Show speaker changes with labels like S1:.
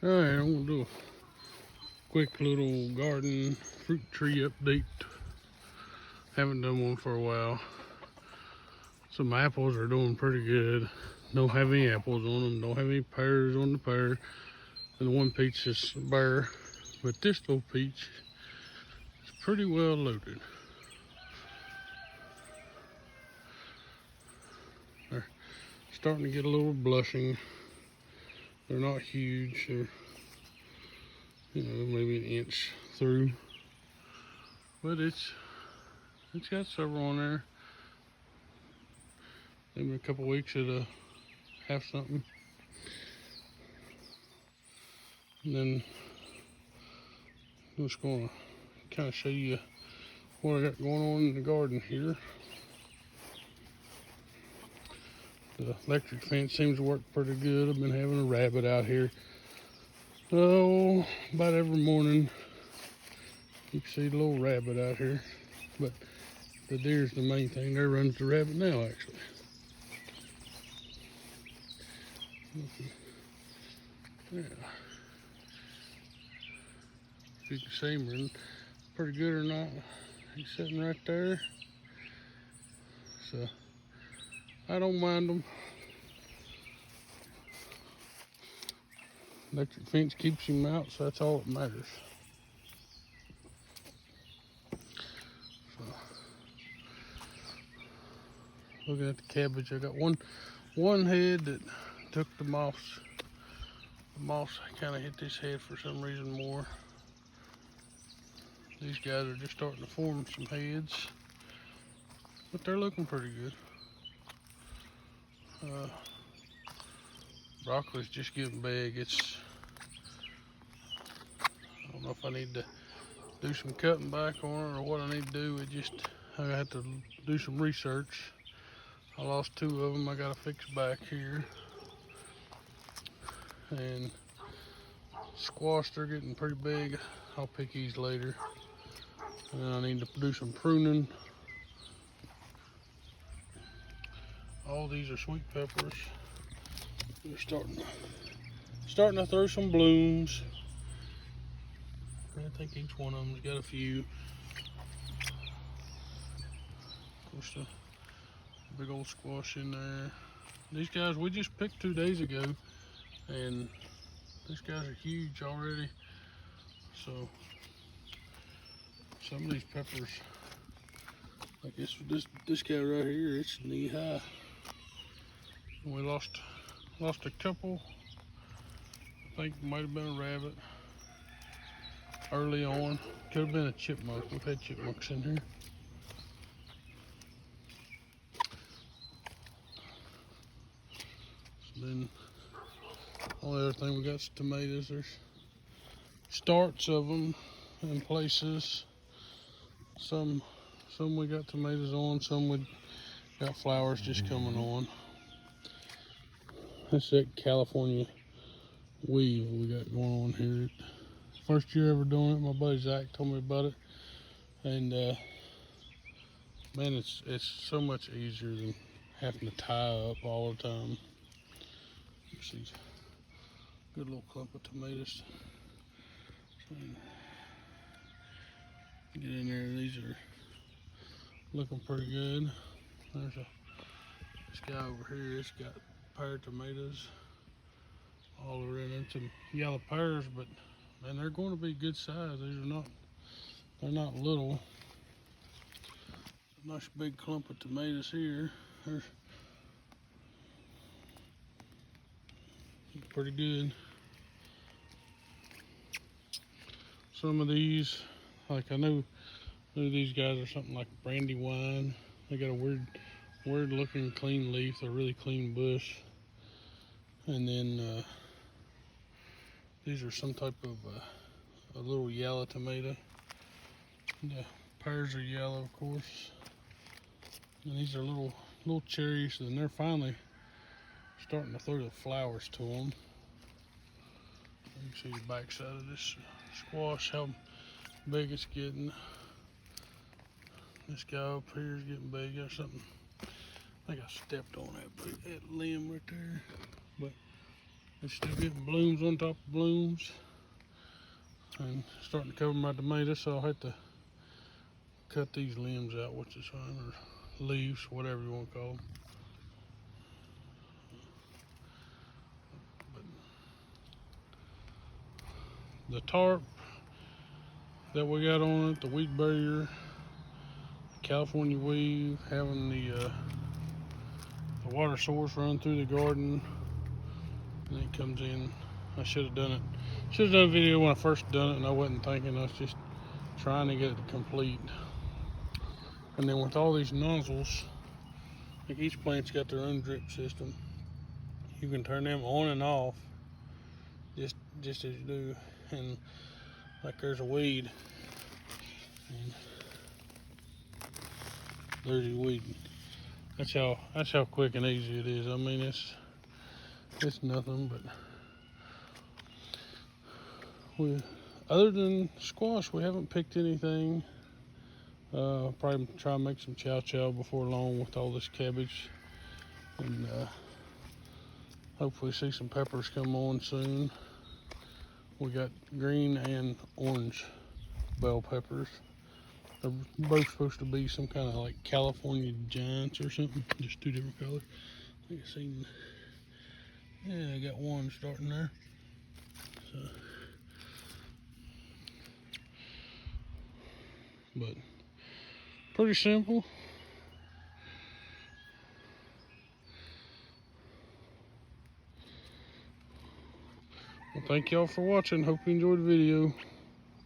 S1: Alright, I'm gonna do a quick little garden fruit tree update. Haven't done one for a while. Some apples are doing pretty good. Don't have any apples on them, don't have any pears on the pear. And the one peach is bare. But this little peach is pretty well loaded. They're starting to get a little blushing. They're not huge, they're maybe an inch through. But it's got several on there. Maybe in a couple weeks it'll have something. And then I'm just gonna kind of show you what I got going on in the garden here. The electric fence seems to work pretty good. I've been having a rabbit out here. Oh, about every morning. You can see the little rabbit out here. But the deer's the main thing. There runs the rabbit now, actually. Yeah. If you can see him running pretty good or not. He's sitting right there. So I don't mind them. Electric fence keeps him out, so that's all that matters. So, looking at the cabbage, I got one head that took the moss. The moss kind of hit this head for some reason more. These guys are just starting to form some heads, but they're looking pretty good. Broccoli's just getting big. I don't know if I need to do some cutting back on it or what I need to do. I have to do some research. I lost 2 of them. I got to fix back here. And squash, they're getting pretty big. I'll pick these later. And I need to do some pruning. All these are sweet peppers. They're starting to throw some blooms. I think each one of them's got a few. Of course, the big old squash in there. These guys we just picked 2 days ago, and these guys are huge already. So some of these peppers, like this guy right here, it's knee high. We lost a couple. I think it might have been a rabbit early on. Could have been a chipmunk. We've had chipmunks in here. So then, only other thing we got is tomatoes. There's starts of them in places. Some we got tomatoes on. Some we got flowers just coming on. That's that California weave we got going on here. First year ever doing it. My buddy Zach told me about it, and man, it's so much easier than having to tie up all the time. See, good little clump of tomatoes. Get in there. These are looking pretty good. There's this guy over here. It's got pear tomatoes all around them. Some yellow pears, but man, they're going to be good size. They're not little. A nice big clump of tomatoes here. They're pretty good. Some of these, like I know these guys are something like Brandywine. They got a weird looking clean leaf. They're really clean bush. And then these are some type of a little yellow tomato. The pears are yellow, of course. And these are little cherries, and they're finally starting to throw the flowers to them. You can see the back side of this squash, how big it's getting. This guy up here is getting big. There's something, I think I stepped on that limb right there. But It's still getting blooms on top of blooms and starting to cover my tomatoes, so I'll have to cut these limbs out, which is fine, or leaves, whatever you want to call them. The tarp that we got on it, the weed barrier, California weave, having the water source run through the garden, and it comes in. I should have done it. Should have done a video when I first done it, and I wasn't thinking. I was just trying to get it complete. And then with all these nozzles, like each plant's got their own drip system. You can turn them on and off, just as you do. And like there's a weed, and there's your weed. That's how quick and easy it is. I mean, it's nothing, but other than squash, we haven't picked anything. Probably try and make some chow chow before long with all this cabbage, and hopefully see some peppers come on soon. We got green and orange bell peppers. They're both supposed to be some kind of like California giants or something, just two different colors. I think I seen, yeah, I got one starting there. So, but pretty simple. Well, thank y'all for watching. Hope you enjoyed the video.